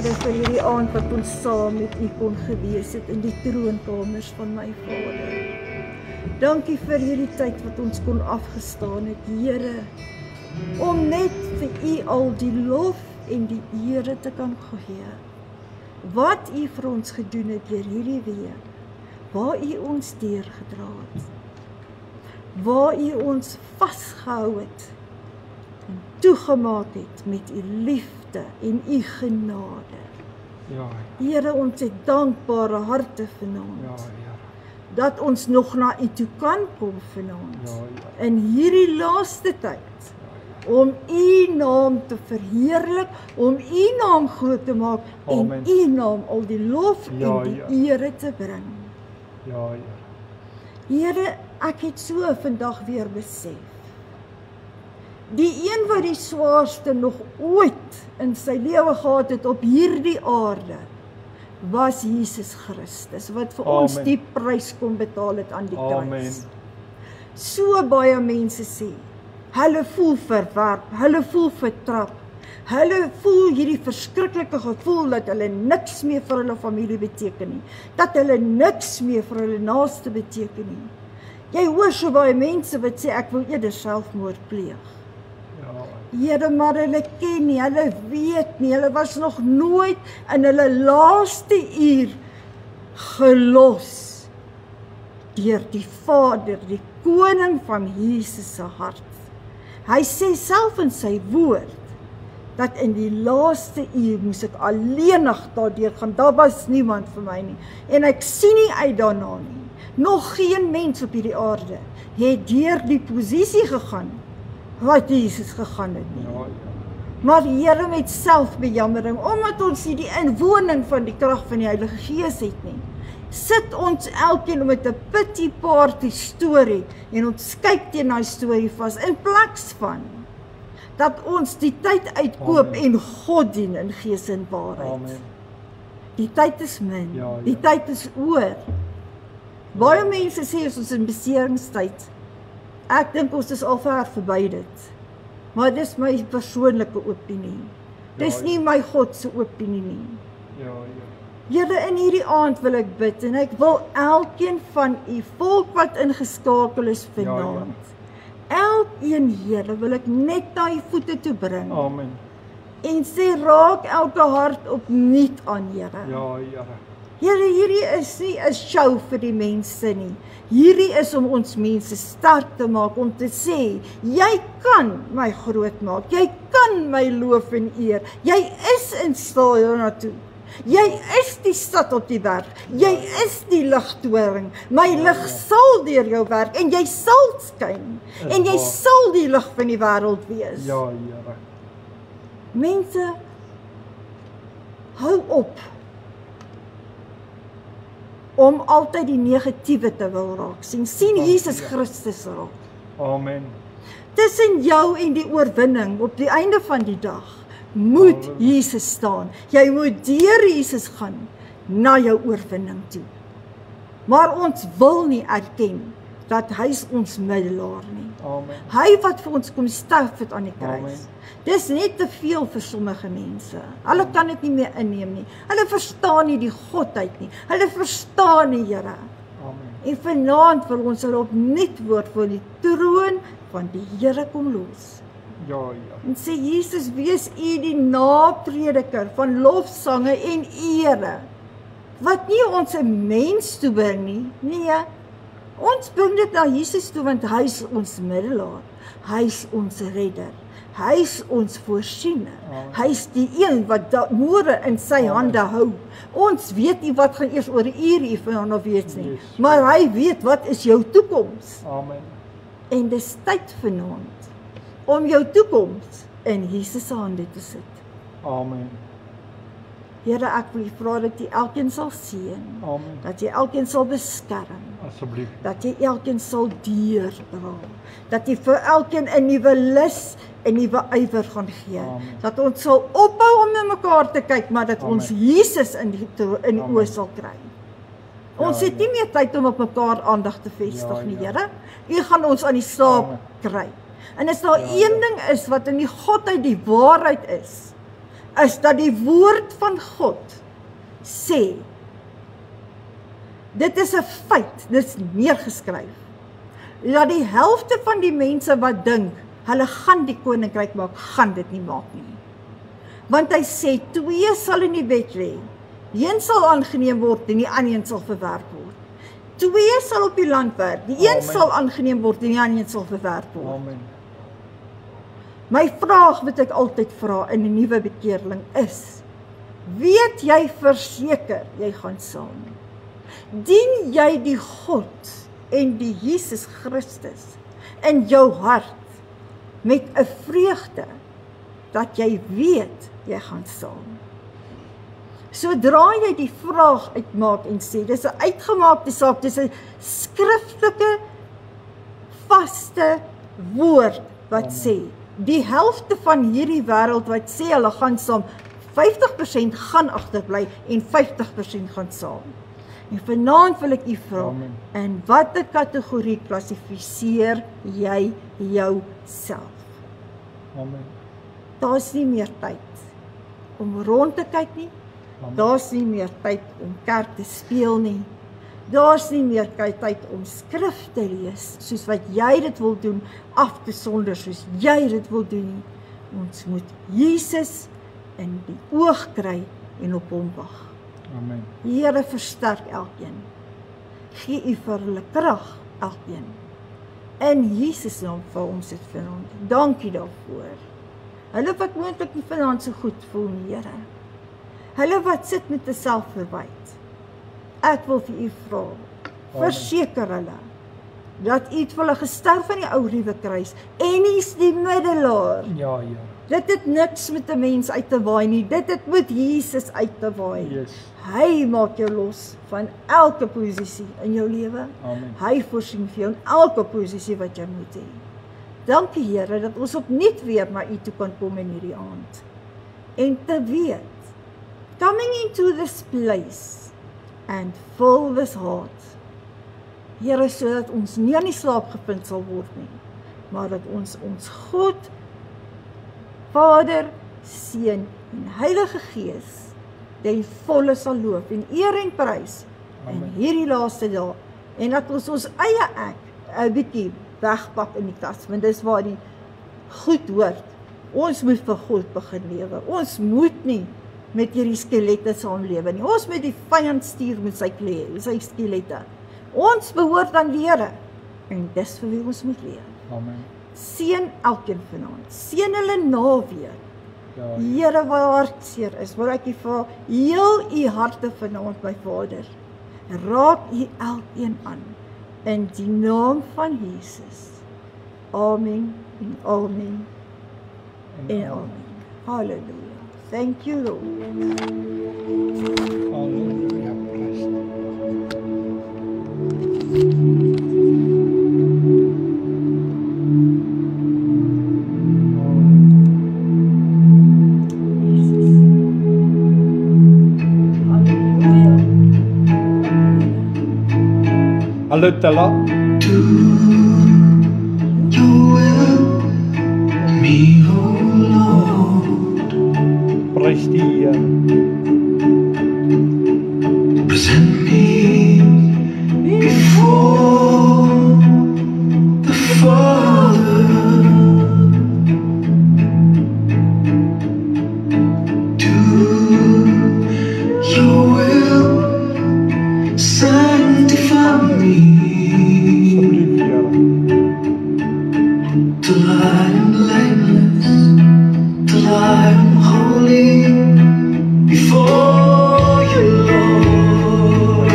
Here, vir hierdie aand wat ons saam met U kon gewees het in die troonkamers van my Vader. Dankie vir hierdie tyd wat ons kon afgestaan het, Here, om net vir U al die lof en die ere te kan gee. Wat U vir ons gedoen het deur hierdie week, waar U ons deurgedra het, waar U ons vasgehou het en toegemaak het met U liefde en U genade. Ja, Here, ons het dankbare harte vanaand, ja, Here. dat ons nog na U toe kan kom vanaand, Ja, ja. in hierdie laaste tyd, om U naam te verheerlik, om U naam groot te maak, Amen. en U naam al die lof Ja, en die ja. ere te bring. Ja, Here. Here, ek het so vandag weer besef, die een wat die swaarste nog ooit in sy lewe gehad het op hierdie aarde, was Jesus Christus, wat vir ons Amen. die prys kon betaal het aan die Amen. kruis. So baie mense sê, hulle voel verwerp, hulle voel vertrap, hulle voel hierdie verskriklike gevoel dat hulle niks meer vir hulle familie beteken nie, dat hulle niks meer vir hulle naaste beteken nie. Jy hoor so baie mense wat sê, ek wil eerder selfmoord pleeg. Ja, Here, maar hulle ken nie, hulle weet nie, hulle was nog nooit in hulle laaste uur gelos deur die Vader, die koning van Jesus se hart. Hy sê self in sy woord, dat in die laaste uur moes ek alleenig daardeur gaan, daar was niemand vir my nie, en ek sien nie uit daarna nie. Nog geen mens op hierdie aarde het deur die posisie gegaan, wat Jesus gegaan het nie. ja, ja. Maar die Here met selfbejammering, omdat ons nie die inwoning van die krag van die Heilige Gees het nie, sit ons elkeen met 'n pity party storie, en ons kyk teen daai storie vas, in plaas van, dat ons die tyd uitkoop Amen. en God dien in gees en waarheid. Amen. Die tyd is min, Ja, ja. die tyd is oor. Baie mense sê ons is in beseringstyd. Ek dink ons is al ver verby dit. Maar dis my persoonlike opinie. Dis Ja, nie my God se opinie nie. Ja, ja. Here, in hierdie aand wil ek bid, en ek wil elkeen van U volk wat ingeskakel is vanaand, elkeen, Here, wil ek net na U voete toe bring, Amen. en sê, raak elke hart opnuut aan, Here. Ja, Here. Here, hierdie is nie 'n show vir die mense nie. Hierdie is om ons mense sterk te maak, om te sê, jy kan my groot maak, jy kan my loof en eer, jy is in staat daartoe. Jy is die stad op die berg, jy is die ligtoring, my lig sal deur jou werk, en jy sal skyn, en jy waar. sal die lig van die wêreld wees. Ja, Here. Mense, hou op om altyd die negatiewe te wil raak sien. Sien Jesus Christus raak. Amen. Tussen jou en die oorwinning op die einde van die dag moet Jesus staan. Jy moet deur Jesus gaan na jou oorwinning toe. Maar ons wil nie erken dat hy is ons middelaar nie. Amen. Hy wat vir ons kom sterf het aan die kruis. Amen. Dis net te veel vir sommige mense. Hulle kan dit nie meer inneem nie. Hulle verstaan nie die godheid nie. Hulle verstaan nie, Here. Amen. En vanaand wil ons hulle opnuut woord voor die troon van die Here kom los. Ja, ja. En sê, Jesus, wees U die naprediker van lofsange en ere, wat nie ons 'n mens toe bring nie. Nee, ons bring dit na Jesus toe, want hy is ons middelaar. Hy is ons redder. Hy is ons voorsiener. Hy is die een wat môre in sy hande hou. Ons weet nie wat gaan eers oor 'n uur hier vanaand of weet nie. Yes. Maar hy weet wat is jou toekoms. Amen. En dis tyd vanaand om jou toekoms in Jesus se hande te sit. Amen. Here, ek wil U vra dat U elkeen sal seën, Amen. dat Jy elkeen sal beskerm, Asseblief. dat Jy elkeen sal deurdra, dat Jy vir elkeen 'n nuwe lus en nuwe ywer gaan gee, Amen. dat ons sal ophou om na mekaar te kyk, maar dat Amen. ons Jesus in die Amen. oë sal kry. Ons het nie meer tyd om op mekaar aandag te vestig Ja, nie, ja. Here. U gaan ons aan die slaap Amen. kry. En as daar Ja, een ding is wat in die godheid die waarheid is, is dat die woord van God sê, dit is 'n feit, dit is neergeskryf, dat die helfte van die mense wat dink, hulle gaan die koninkryk maak, gaan dit nie maak nie. Want hy sê, 2 sal in die bed lê, die een sal aangeneem word en die ander een sal verwerp word. 2 sal op die land werk, die een sal aangeneem word en die ander een sal verwerp word. Amen. My vraag wat ek altyd vra in 'n nuwe bekeerling is, weet jy verseker jy gaan saam? Dien jy die God en die Jesus Christus in jou hart met 'n vreugde dat jy weet jy gaan saam? Sodra jy die vraag uitmaak en sê, dis 'n uitgemaakte saak, dis 'n skriftelike, vaste woord wat sê, die helfte van hierdie wêreld wat sê hulle gaan saam, 50% gaan agterbly en 50% gaan saam. En vanaand wil ek u vra, in watter kategorie klassifiseer jy jouself? Amen. Daar's nie meer tyd om rond te kyk nie. Daar's nie meer tyd om kerk te speel nie. Daar's nie meer tyd om skrif te lees, soos wat jy dit wil doen, af te sonder soos jy dit wil doen nie. Ons moet Jesus in die oog kry en op hom wag. Amen. Here, versterk elkeen. Gee u vir hulle krag, elkeen. In Jesus naam vir ons dit vanaand. Dankie daarvoor. Hulle wat moontlik nie vanaand so goed voel nie, Here. Hulle wat sit met 'n selfverwyte. Ek wil vir u vra, verseker hulle, dat u het vir hulle gesterf aan die ou ruwe kruis, en u is die middelaar. Ja, Here. Dit het niks met 'n mens uit te waai nie, dit het met Jesus uit te waai. Yes. Hy maak jou los van elke posisie in jou lewe. Amen. Hy voorsien vir jou in elke posisie wat jy moet hê. Dankie Here, dat ons opnuut weer na u toe kan kom in hierdie aand. En te weet, coming into this place and fill this heart. Here, sodat ons nie aan die slaap gepind sal word nie, maar dat ons God, Vader, Seun en Heilige Gees ten volle sal loof en eer en prys in hierdie laaste dae, en dat ons eie ek 'n bietjie wegpak in die kas, want dis waar die goed hoort. Ons moet vir God begin lewe. Ons moet nie met hierdie skelette saamlewe nie. Ons moet die vyand stuur met sy skelette. Ons behoort aan die Here, en dis vir wie ons moet leef. Amen. Seën elkeen vanaand. Seën hulle naweek. Ja, Here, waar hartseer is, wil ek u vra, heel u harte vanaand, my Vader. Raak u elkeen aan, in die naam van Jesus. Amen en amen en amen. Halleluja. Thank you, Lord. Halleluja. Hallo Tella. Prys die Here. Present me before the Father. Do your will, sanctify me Asseblief Here. till I am blameless, till I am holy before you, Lord.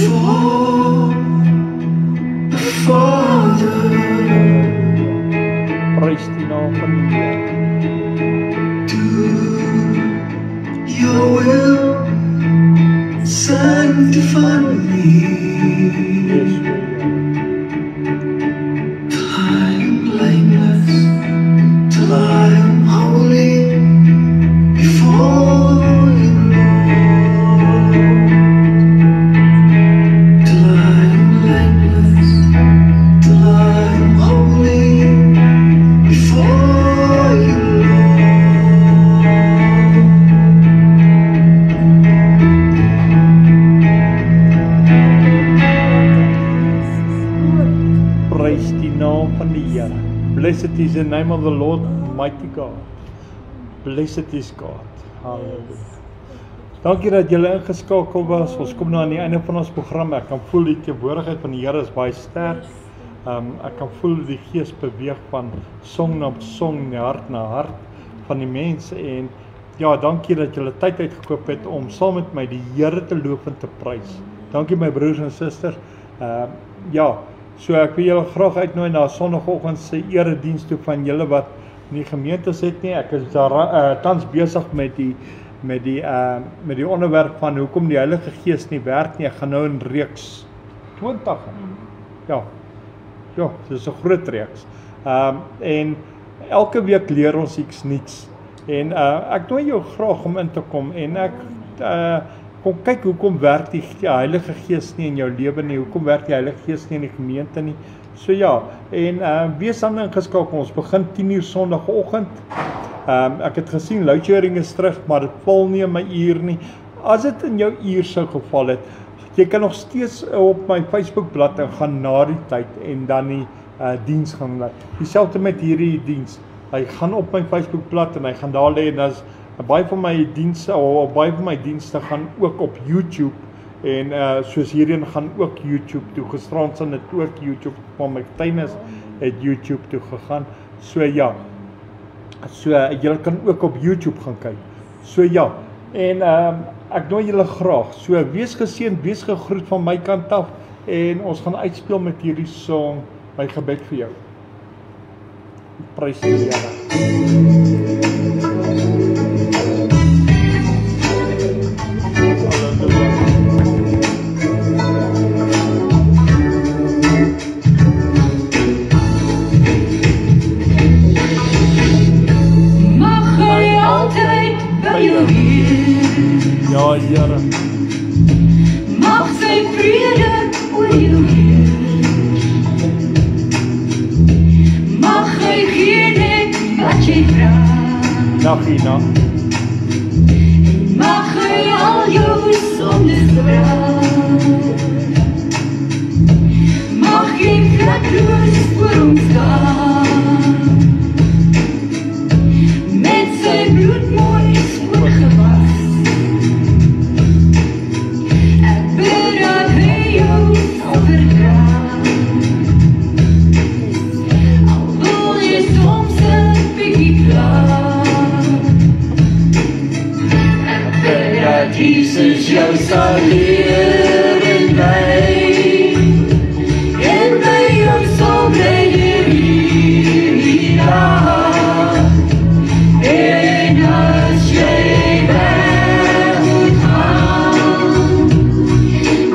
before the Father. Prys die naam van die Here. Do your will, sanctify me. Yes, Here. Till I'm blameless, till I'm holy before you, Lord. Till I'm blameless, till I'm holy before you, Prys die naam van die Here. Blessed is the name of the Lord, mighty God. Blessed is God. Halleluja. Dankie dat julle ingeskakel was. Ons kom nou aan die einde van ons program. Ek kan voel die teenwoordigheid van die Here is baie sterk. Ek kan voel die Gees beweeg van song na song, hart na hart van die mense. En ja, dankie dat julle tyd uitgekoop het om saam met my die Here te loof en te prys. Dankie my broers en susters. Ja, so ek wil julle graag uitnooi na Sondagoggend se erediens toe van julle wat nie gemeentes het nie. Ek is daar tans besig met die onderwerp van hoekom die Heilige Gees nie werk nie. Ek gaan nou in reeks 20. Ja, dit is 'n groot reeks. En elke week leer ons iets nuuts. En ek nooi jou graag om in te kom en ek kom kyk hoekom werk die Heilige Gees nie in jou lewe nie. Hoekom werk die Heilige Gees nie in die gemeente nie? So ja, en wees dan ingeskakel. Ons begin 10:00 Sondagoggend. Ek het gesien loadshedding is terug, maar dit val nie in my uur nie. As dit in jou uur sou geval het, jy kan nog steeds op my Facebookblad gaan na die tyd en dan die diens gaan lê. Dieselfde met hierdie diens. Hy gaan op my Facebookblad en hy gaan daar lê en as baie van my dienste gaan ook op YouTube en soos hierheen gaan ook YouTube toe. Gisterand het dit ook YouTube van my tuines het YouTube toe gegaan. So ja. So julle kan ook op YouTube gaan kyk. So ja. En ek nooi julle graag. So wees geseënd, wees gegroet van my kant af en ons gaan uitspeel met hierdie song, my gebed vir jou. Prys die Here. Ja, Here. Mag sy vrede oor jou heer. Mag hy gee net wat jy vra. Nag en nag. Mag hy al jou sondes dra. Mag jy vlekloos voor hom staan. Met sy bloed mooi skoongewas. Jesus jou sal leer en by jou sal bly hierna. En as jy weg moet gaan,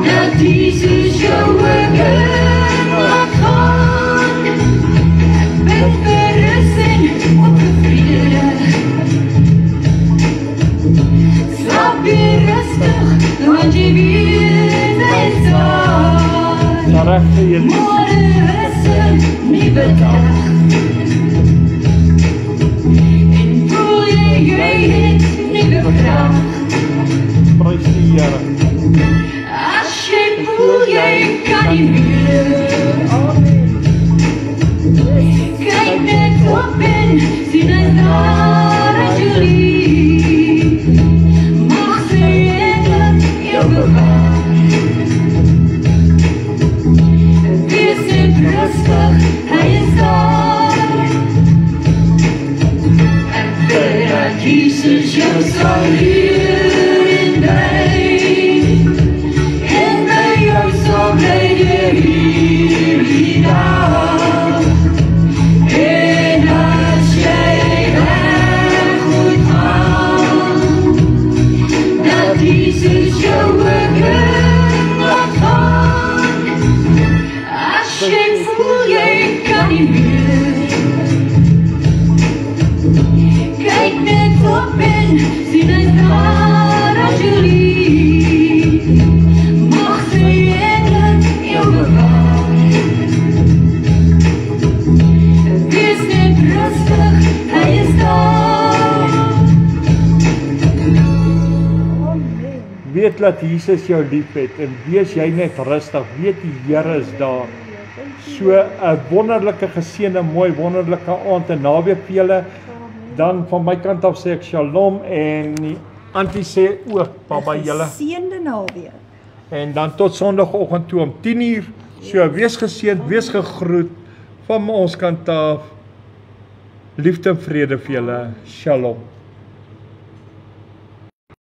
dat Jesus jou ook laat gaan. Met gerus en op vrede. Slaap weer rustig, want jy weet hy staan. Môre is 'n nuwe dag. En voel jy het nuwe krag. Prys die Here. As jy voel jy kan nie meer. Kyk net op en sien hy daar as jy lief. Mag sy engel jou bewaar. Wees net rustig, hy is daar. Ek bid dat Jesus jou sal leer en by jou die muur. Kyk net op en sien hy's daar as Julie. Mag sy eindelijk jou bewaar. Wees net rustig, hy is daar. Weet dat Jesus jou lief het en wees jy net rustig, weet die Here is daar. So 'n wonderlike geseënde, mooi wonderlike aand en naweek vir julle. Dan van my kant af sê ek shalom en die Antie sê ook baba julle. Geseënde naweek. En dan tot Sondagoggend toe om 10:00. So wees geseënd, wees gegroet van ons kant af. Liefde en vrede vir julle. Shalom.